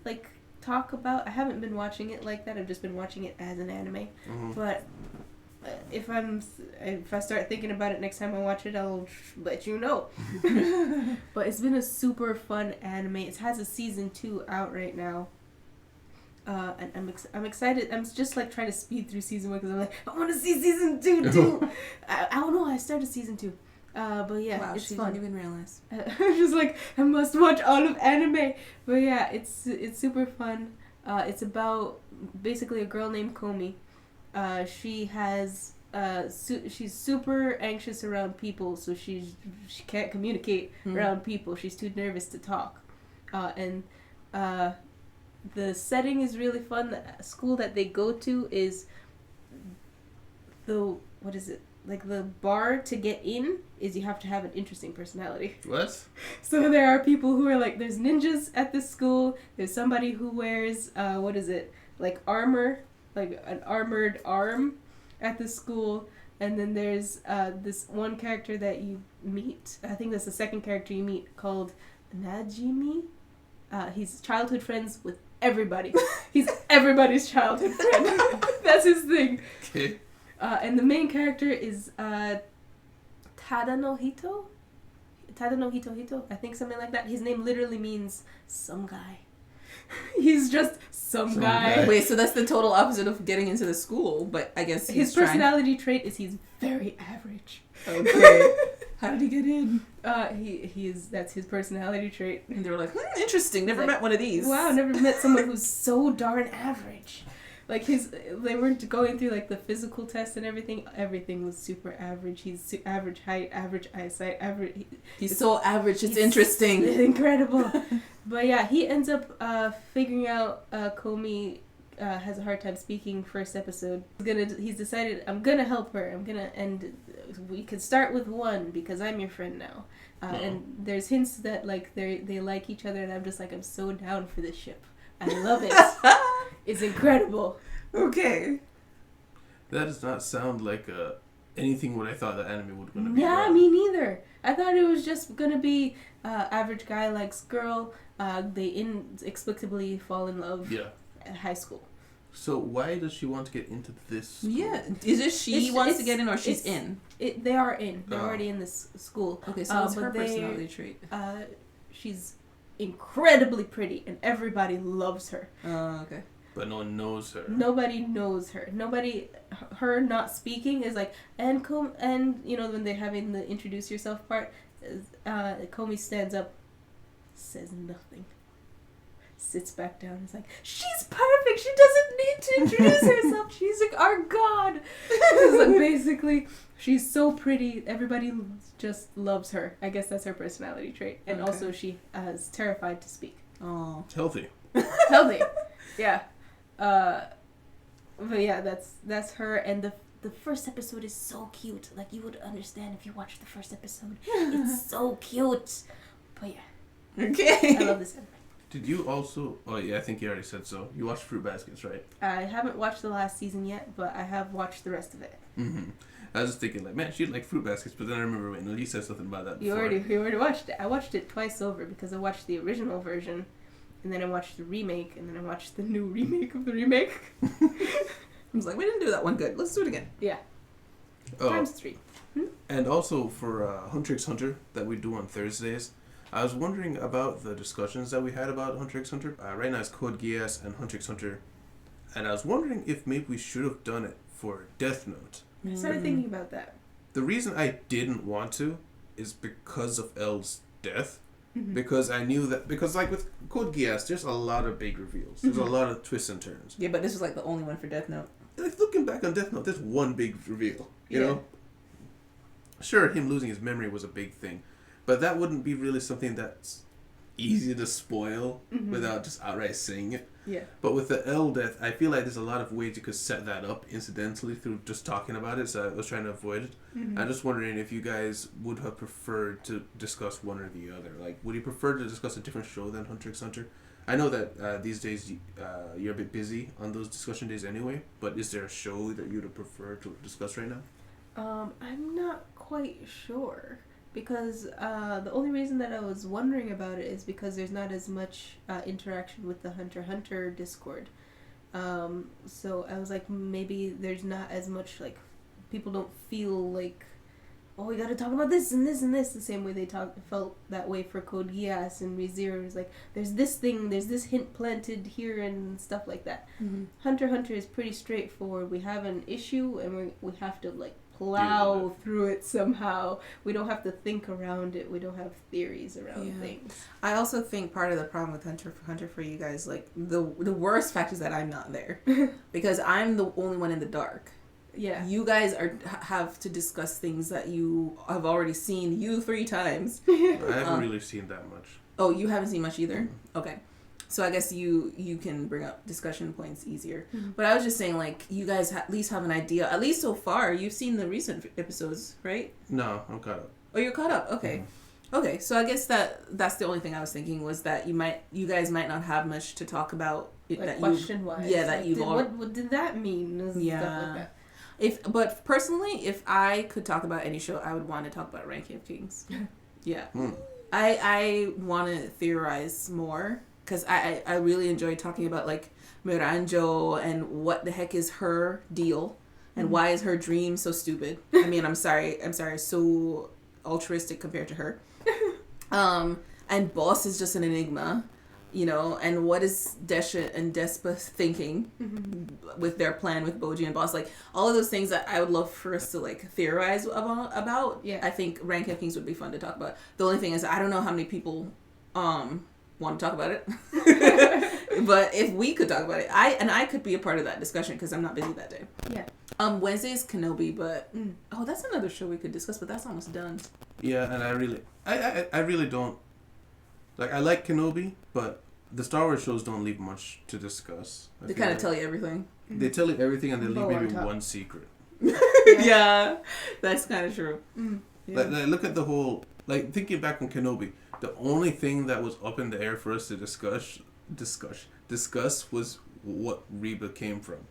like talk about. I haven't been watching it like that. I've just been watching it as an anime. Mm-hmm. But if I start thinking about it next time I watch it, I'll let you know. But it's been a super fun anime. It has a season 2 out right now. And I'm excited. I'm just like trying to speed through season 1 because I'm like, I want to see season 2 too. I don't know. I started season 2. But yeah, wow, it's she fun. didn't even realize. I'm just like, I must watch all of anime. But yeah, it's super fun. It's about basically a girl named Komi. She has she's super anxious around people, so she can't communicate around people. She's too nervous to talk. And the setting is really fun. The school that they go to is what is it? Like the bar to get in is you have to have an interesting personality. What? So there are people who are like, there's ninjas at this school. There's somebody who wears like armor, like an armored arm at the school. And then there's this one character that you meet. I think that's the second character you meet, called Najimi. He's childhood friends with everybody. He's everybody's childhood friend. That's his thing. Okay. And the main character is Tadanohito? Tadanohito, I think something like that. His name literally means some guy. He's just some guy. Wait, so that's the total opposite of getting into the school, but I guess his personality trait is he's very average. Okay. How did he get in? That's his personality trait. And they were like, interesting, never met one of these. Wow, never met someone who's so darn average. Like they weren't going through like the physical test and everything. Everything was super average. He's average height, average eyesight, average. He's so average. It's interesting. It's incredible. But yeah, he ends up figuring out Komi has a hard time speaking first episode. He's decided, I'm gonna help her. And we could start with one because I'm your friend now. And there's hints that like they like each other, and I'm just like, I'm so down for this ship. I love it. It's incredible. Okay. That does not sound like anything what I thought the anime would gonna be. Yeah, me neither. I thought it was just gonna be average guy likes girl. They inexplicably fall in love. Yeah. At high school. So why does she want to get into this school? Yeah. Is it she wants to get in or she's in? They are in. They're already in this school. Okay, so what's her personality trait? She's incredibly pretty and everybody loves her. Okay. But no one knows her. Nobody knows her. Her not speaking is like, and you know, when they're having the introduce yourself part, Komi stands up, says nothing, sits back down, is like, she's perfect, she doesn't need to introduce herself, she's like our god. It's like, basically, she's so pretty, everybody just loves her. I guess that's her personality trait. And also she is terrified to speak. Oh. Healthy. Yeah. But yeah, that's her. And the first episode is so cute. Like, you would understand if you watched the first episode. It's so cute. But yeah. Okay. I love this anime. Did you also... Oh, yeah, I think you already said so. You watched Fruit Baskets, right? I haven't watched the last season yet, but I have watched the rest of it. Mm-hmm. I was just thinking, like, man, she'd like Fruit Baskets, but then I remember when Lee said something about that before. You already watched it. I watched it twice over because I watched the original version, and then I watched the remake, and then I watched the new remake of the remake. I was like, we didn't do that one good. Let's do it again. Yeah. Oh. Times 3. And also for Hunter x Hunter that we do on Thursdays, I was wondering about the discussions that we had about Hunter x Hunter. Right now it's Code Geass and Hunter x Hunter. And I was wondering if maybe we should have done it for Death Note. I started thinking about that. The reason I didn't want to is because of L's death. Mm-hmm. Because I knew that... Because, like, with Code Geass, there's a lot of big reveals. There's a lot of twists and turns. Yeah, but this was, like, the only one for Death Note. Like, looking back on Death Note, there's one big reveal. You know? Sure, him losing his memory was a big thing. But that wouldn't be really something that's easy to spoil without just outright saying it. Yeah. But with the L death, I feel like there's a lot of ways you could set that up incidentally through just talking about it, so I was trying to avoid it. I'm just wondering if you guys would have preferred to discuss one or the other. Like, would you prefer to discuss a different show than Hunter x Hunter? I know that these days you're a bit busy on those discussion days anyway, but is there a show that you would prefer to discuss right now? I'm not quite sure. Because the only reason that I was wondering about it is because there's not as much interaction with the Hunter x Hunter Discord. So I was like, maybe there's not as much, like, people don't feel like, oh, we gotta talk about this and this and this, the same way they felt that way for Code Geass and ReZero. It's like, there's this thing, there's this hint planted here and stuff like that. Hunter x Hunter is pretty straightforward. We have an issue and we have to, like, plow through it somehow. We don't have to think around it. We don't have theories around things. I also think part of the problem with Hunter x Hunter for you guys, like, the worst fact is that I'm not there. Because I'm the only one in the dark. Yeah. You guys have to discuss things that you have already seen 3 times. I haven't really seen that much. Oh, you haven't seen much either? Okay. So I guess you can bring up discussion points easier. Mm-hmm. But I was just saying, like, you guys at least have an idea. At least so far, you've seen the recent episodes, right? No, I'm caught up. Oh, you're caught up. Okay. Mm-hmm. Okay, so I guess that's the only thing I was thinking was that you guys might not have much to talk about. Like question-wise. Yeah, that you've all... What did that mean? Yeah. Stuff like that. But personally, if I could talk about any show, I would want to talk about Ranking of Kings. Yeah. I want to theorize more because I really enjoy talking about like Miranjo and what the heck is her deal and why is her dream so stupid. I mean, I'm sorry, so altruistic compared to her. And Boss is just an enigma, you know, and what is Desha and Despa thinking with their plan with Boji and Boss, like all of those things that I would love for us to like theorize about. Yeah. I think Ranking of Kings would be fun to talk about. The only thing is I don't know how many people want to talk about it. But if we could talk about it, I could be a part of that discussion because I'm not busy that day. Yeah. Wednesday is Kenobi, but that's another show we could discuss, but that's almost done. Yeah, and I really don't like. I like Kenobi, but the Star Wars shows don't leave much to discuss. They kind of tell you everything. They tell you everything, and they leave maybe one secret. Yeah, that's kind of true. Yeah. Like, look at the whole. Like thinking back on Kenobi, the only thing that was up in the air for us to discuss was what Reba came from.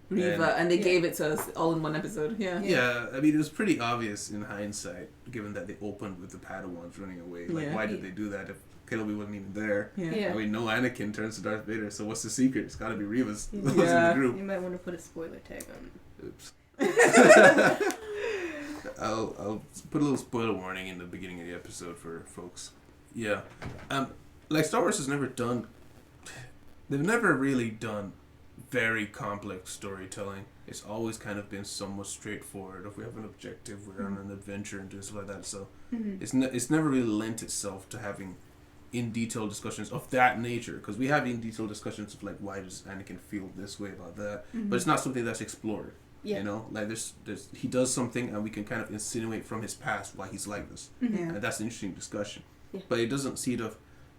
And they gave it to us all in one episode. Yeah, I mean it was pretty obvious in hindsight, given that they opened with the Padawans running away. Like, why did they do that if Kenobi wasn't even there? I mean, no Anakin turns to Darth Vader, so what's the secret? It's got to be Reva's in the group. You might want to put a spoiler tag on it. Oops. I'll put a little spoiler warning in the beginning of the episode for folks. Yeah, like Star Wars has never done. They've never really done very complex storytelling. It's always kind of been somewhat straightforward. If we have an objective, we're on an adventure and do stuff like that. So it's never really lent itself to having in detail discussions of that nature. Because we have in detail discussions of like why does Anakin feel this way about that, but it's not something that's explored. Yeah. You know, like there's he does something and we can kind of insinuate from his past why he's like this, and that's an interesting discussion. Yeah. But it doesn't see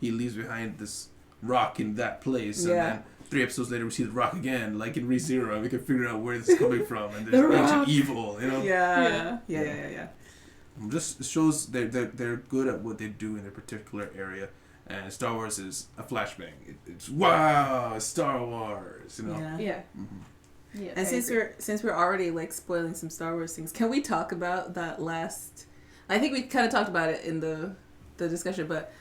he leaves behind this rock in that place, and then 3 episodes later we see the rock again, like in ReZero, and we can figure out where this is coming from, and there's ancient evil, you know. Yeah. Just shows they're good at what they do in their particular area, and Star Wars is a flashbang. It's wow, Star Wars, you know. Yeah. Yeah, and since we're already like spoiling some Star Wars things, can we talk about that last? I think we kind of talked about it in the discussion, but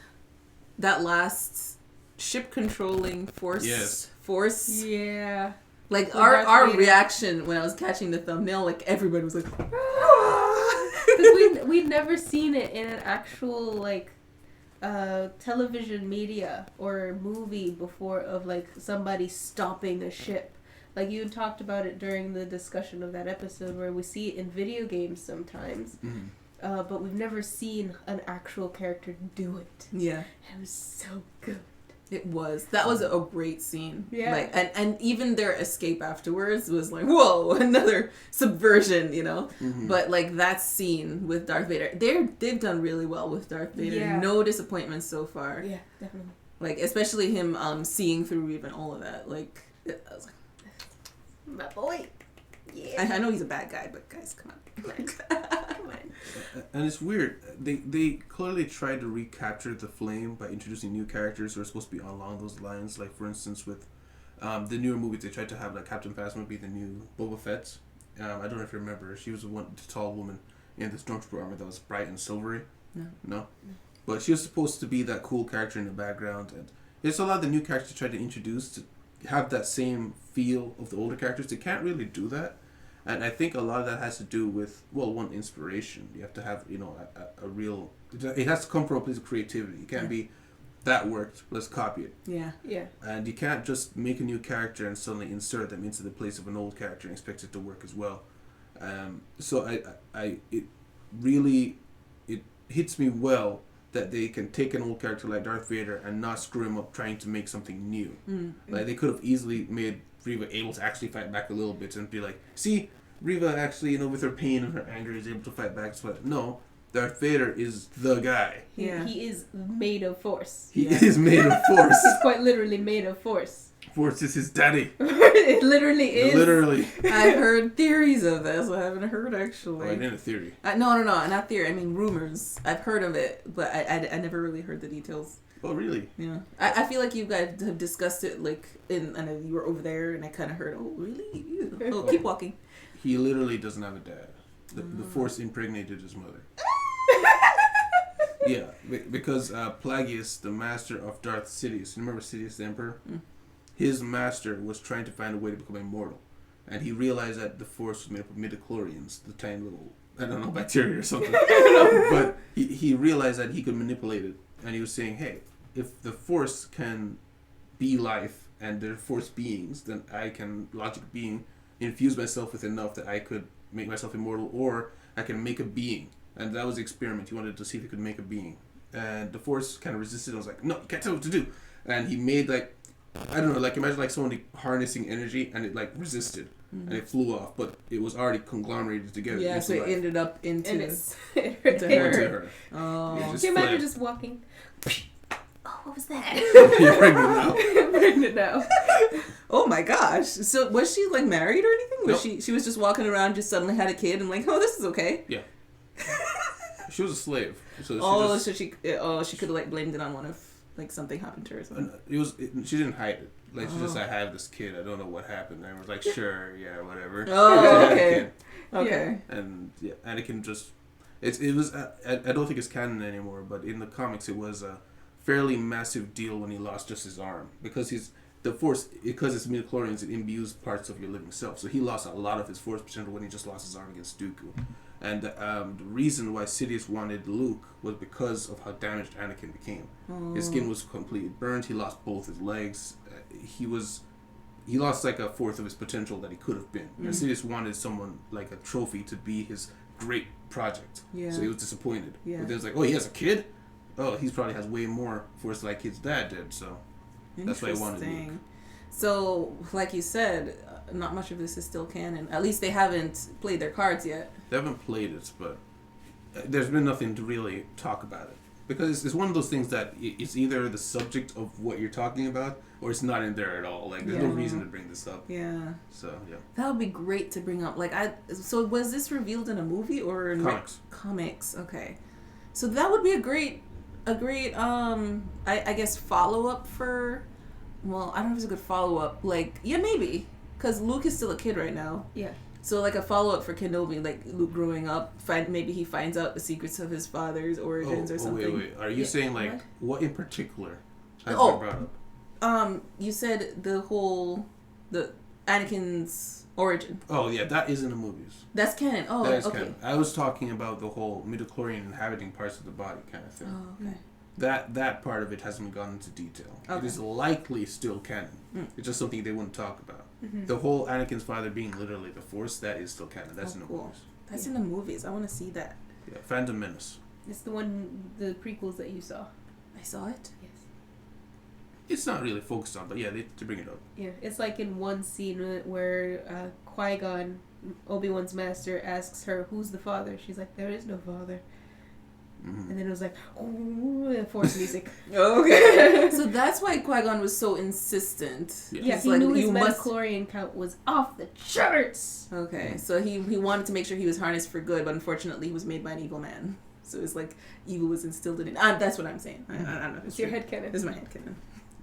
that last ship controlling force. Yes. Force. Yeah. Like our reaction when I was catching the thumbnail, like everybody was like, because we'd never seen it in an actual like television media or movie before of like somebody stopping a ship. Like you talked about it during the discussion of that episode where we see it in video games sometimes, but we've never seen an actual character do it. Yeah. It was so good. It was. That was a great scene. Yeah. Like, and even their escape afterwards was like, whoa, another subversion, you know? But like that scene with Darth Vader, they've done really well with Darth Vader. Yeah. No disappointments so far. Yeah, definitely. Like, especially him seeing through even all of that. Like, I was like, my boy. Yeah. I know he's a bad guy, but guys, come on. Come on. And it's weird. They clearly tried to recapture the flame by introducing new characters who are supposed to be along those lines. Like, for instance, with the newer movies, they tried to have like Captain Phasma be the new Boba Fett. I don't know if you remember. She was the tall woman in the Stormtrooper armor that was bright and silvery. No. But she was supposed to be that cool character in the background. And it's a lot of the new characters they tried to introduce to have that same feel of the older characters. They can't really do that. And I think a lot of that has to do with, well, one, inspiration. You have to have, you know, a real... It has to come from a place of creativity. You can't be, that worked, let's copy it. Yeah. And you can't just make a new character and suddenly insert them into the place of an old character and expect it to work as well. So it really hits me well that they can take an old character like Darth Vader and not screw him up trying to make something new. Like, they could have easily made Reva able to actually fight back a little bit and be like, see, Reva actually, you know, with her pain and her anger is able to fight back. So no, Darth Vader is the guy. Yeah. He is made of Force. He is made of Force. He's quite literally made of Force. Force is his daddy. It literally is. Literally. I've heard theories of this. I haven't heard actually. Oh, I did a theory. No, not theory. I mean rumors. I've heard of it, but I never really heard the details. Oh, really? Yeah. I feel like you guys have discussed it like and you were over there and I kind of heard. Oh, really? Oh, keep walking. He literally doesn't have a dad. The Force impregnated his mother. Yeah, because Plagueis, the master of Darth Sidious, you remember Sidious the Emperor? Mm. His master was trying to find a way to become immortal. And he realized that the Force was made up of midichlorians, the tiny little, I don't know, bacteria or something. But he realized that he could manipulate it. And he was saying, hey, if the Force can be life and they're Force beings, then I can, logic being, infuse myself with enough that I could make myself immortal, or I can make a being. And that was the experiment. He wanted to see if he could make a being. And the Force kind of resisted. I was like, no, you can't tell what to do. And he made like, I don't know, like imagine like someone harnessing energy and it like resisted. And it flew off. But it was already conglomerated together. Yeah, so it ended up into it into hurt. her. Oh. Can you imagine just walking? Oh, what was that? You're pregnant now. I'm pregnant now. Oh my gosh. So was she like married or anything? Was Nope. she was just walking around, just suddenly had a kid and like, oh, this is okay. Yeah. She was a slave. So she she could have like blamed it on one of like something happened to her or something. she didn't hide it. Like she just, I have this kid. I don't know what happened. And I was like, sure, yeah, whatever. Oh, So I had a okay. kid. Okay. And yeah, Anakin just it was I don't think it's canon anymore, but in the comics it was a fairly massive deal when he lost just his arm because the Force, because it's midichlorians, it imbues parts of your living self. So he lost a lot of his Force potential when he just lost his arm against Dooku. And the reason why Sidious wanted Luke was because of how damaged Anakin became. His skin was completely burnt. He lost both his legs. He lost like a fourth of his potential that he could have been. And Sidious wanted someone like a trophy to be his great project. Yeah. So he was disappointed. Yeah. But then it's like, oh, he has a kid? Oh, he probably has way more Force like his dad did. So that's why he wanted Luke. So, like you said, not much of this is still canon. At least they haven't played their cards yet. They haven't played it, but there's been nothing to really talk about it. Because it's one of those things that it's either the subject of what you're talking about, or it's not in there at all. Like, there's no reason to bring this up. Yeah. So, yeah. That would be great to bring up. So was this revealed in a movie or in Comics? Comics, okay. So that would be a great, I guess, follow-up for... Well, I don't know if it's a good follow-up. Like, yeah, maybe. Because Luke is still a kid right now. Yeah. So, like, a follow-up for Kenobi, like, Luke growing up, maybe he finds out the secrets of his father's origins or something. Wait. Are you saying, like, what in particular has Oh. been brought up? You said the Anakin's origin. Oh, yeah, that is in the movies. That's canon. Oh, That is okay. canon. I was talking about the whole midichlorian inhabiting parts of the body kind of thing. Oh, okay. That part of it hasn't gone into detail. Okay. It is likely still canon. It's just something they wouldn't talk about. The whole Anakin's father being literally the Force, that is still canon. That's in the movies. That's in the movies. I want to see that. Yeah, Phantom Menace. It's the the prequels that you saw. I saw it. Yes. It's not really focused on, but yeah, they bring it up. Yeah, it's like in one scene where Qui-Gon, Obi-Wan's master, asks her, "Who's the father?" She's like, "There is no father." Mm-hmm. And then it was like, oh, Force music. Okay. So that's why Qui-Gon was so insistent. Yeah, he knew his midichlorian count was off the charts. Okay, so he wanted to make sure he was harnessed for good, but unfortunately he was made by an evil man. So it's like evil was instilled in it. That's what I'm saying. I don't know. It's your headcanon. This is my headcanon.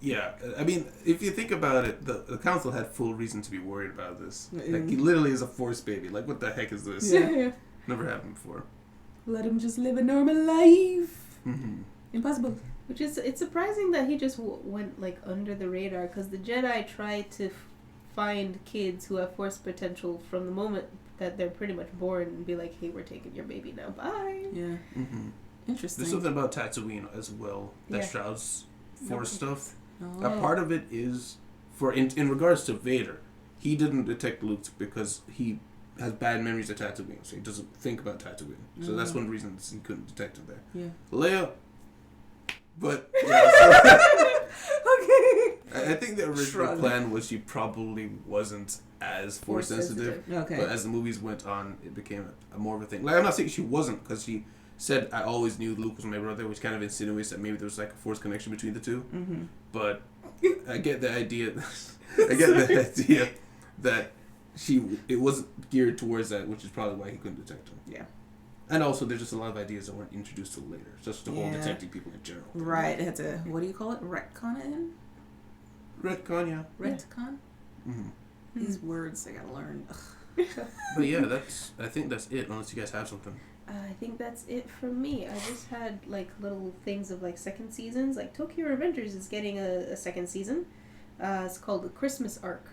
Yeah, I mean, if you think about it, the council had full reason to be worried about this. Mm-hmm. Like, he literally is a Force baby. Like, what the heck is this? Yeah. Never happened before. Let him just live a normal life. Mm-hmm. Impossible. Which is, it's surprising that he just went like under the radar, because the Jedi try to find kids who have Force potential from the moment that they're pretty much born and be like, hey, we're taking your baby now, bye. Yeah. Mm-hmm. Interesting. There's something about Tatooine as well that shrouds Force stuff. Oh. A part of it is, in regards to Vader, he didn't detect Luke because he has bad memories of Tatooine, so he doesn't think about Tatooine. So that's one reason he couldn't detect it there. Yeah. Leia, but yeah, so Okay. I think the original plan was she probably wasn't as Force sensitive. Okay. But as the movies went on, it became a more of a thing. Like, I'm not saying she wasn't, because she said I always knew Luke was my brother, which kind of insinuates that maybe there was like a forced connection between the two. Mm-hmm. But I get the idea. That it wasn't geared towards that, which is probably why he couldn't detect him. Yeah. And also, there's just a lot of ideas that weren't introduced till later. Just the whole detecting people in general. Right. It had to, what do you call it? Retcon it in? Retcon, yeah. Retcon? Mm-hmm. These words I gotta learn. But yeah, I think that's it, unless you guys have something. I think that's it from me. I just had like little things of like second seasons. Like Tokyo Revengers is getting a second season. It's called the Christmas Arc.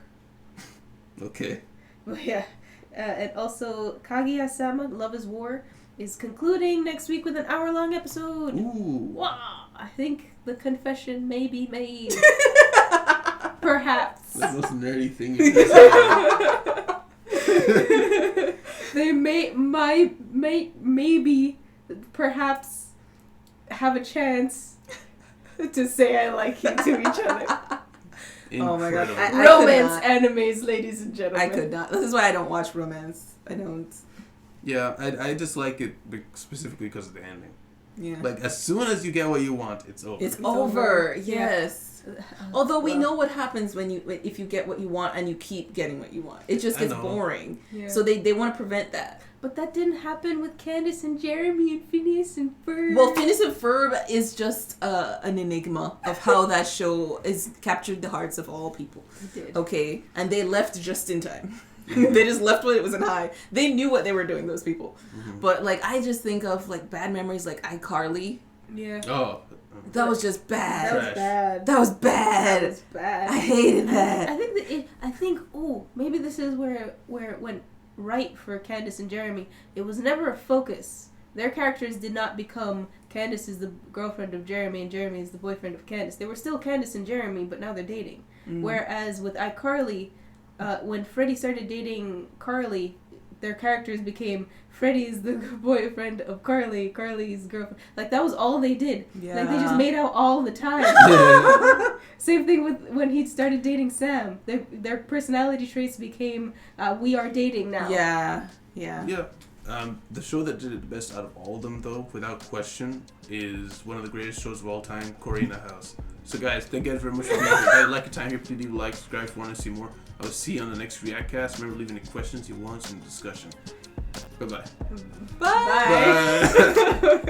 Okay. But yeah. And also Kaguya-sama, Love is War, is concluding next week with an hour-long episode. Ooh. Wow. I think the confession may be made. Perhaps. That's the most nerdy thing you can say. They maybe perhaps have a chance to say I like you to each other. Oh my god. Romance animes, ladies and gentlemen. I could not. This is why I don't watch romance. I don't. Yeah, I dislike it specifically because of the ending. Yeah. Like, as soon as you get what you want, it's over. It's over. Yeah. Yes. Although we know what happens if you get what you want and you keep getting what you want. It just gets boring. Yeah. So they want to prevent that. But that didn't happen with Candace and Jeremy and Phineas and Ferb. Well, Phineas and Ferb is just an enigma of how that show is captured the hearts of all people. It did. Okay, and they left just in time. They just left when it was in high. They knew what they were doing, those people. Mm-hmm. But like, I just think of like bad memories, like iCarly. Yeah. Oh. That was just bad. That was bad. That was bad. That was bad. I hated that. I think maybe this is where it went right for Candace and Jeremy. It was never a focus. Their characters did not become Candace is the girlfriend of Jeremy and Jeremy is the boyfriend of Candace. They were still Candace and Jeremy, but now they're dating. Mm. Whereas with iCarly, when Freddie started dating Carly, their characters became Freddie is the boyfriend of Carly, Carly's girlfriend. Like, that was all they did. Yeah. Like, they just made out all the time. Same thing with when he started dating Sam. Their personality traits became, we are dating now. Yeah. Yeah. Yeah. The show that did it the best out of all of them, though, without question, is one of the greatest shows of all time, Corina House. So, guys, thank you guys very much for making it. If you like your time here, please leave a like, subscribe if you want to see more. I will see you on the next Reactcast. Remember, leave any questions you want in the discussion. Bye-bye. Bye. Bye.